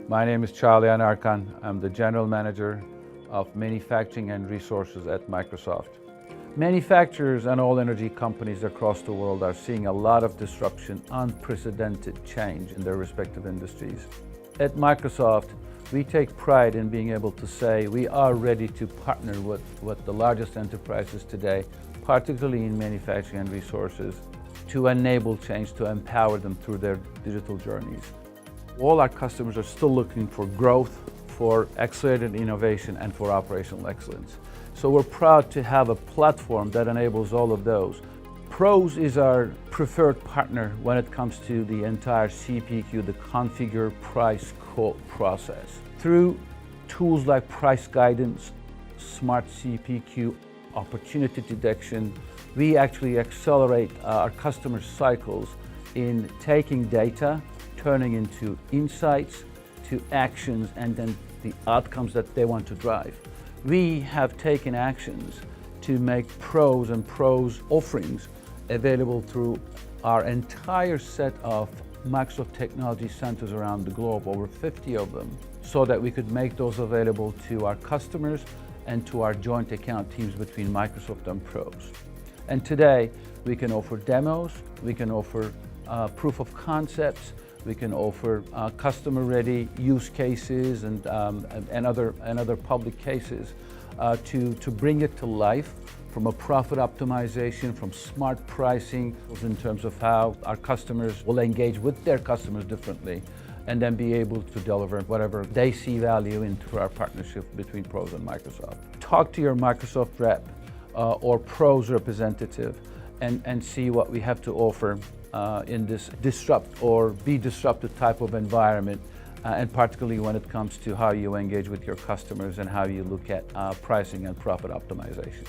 My name is Charlie Anarkan. I'm the General Manager of Manufacturing and Resources at Microsoft. Manufacturers and all energy companies across the world are seeing a lot of disruption, unprecedented change in their respective industries. At Microsoft, we take pride in being able to say we are ready to partner with the largest enterprises today, particularly in manufacturing and resources, to enable change, to empower them through their digital journeys. All our customers are still looking for growth, for accelerated innovation, and for operational excellence. So we're proud to have a platform that enables all of those. PROS is our preferred partner when it comes to the entire CPQ, the configure, price, quote process. Through tools like price guidance, smart CPQ, opportunity detection, we actually accelerate our customer cycles in taking data, turning into insights, to actions, and then the outcomes that they want to drive. We have taken actions to make PROS and PROS offerings available through our entire set of Microsoft Technology Centers around the globe, over 50 of them, so that we could make those available to our customers and to our joint account teams between Microsoft and PROS. And today, we can offer demos, we can offer proof of concepts, we can offer customer-ready use cases and other public cases to bring it to life, from a profit optimization, from smart pricing, in terms of how our customers will engage with their customers differently, and then be able to deliver whatever they see value in through our partnership between PROS and Microsoft. Talk to your Microsoft rep or PROS representative and see what we have to offer in this disrupt or be disrupted type of environment, and particularly when it comes to how you engage with your customers and how you look at pricing and profit optimization.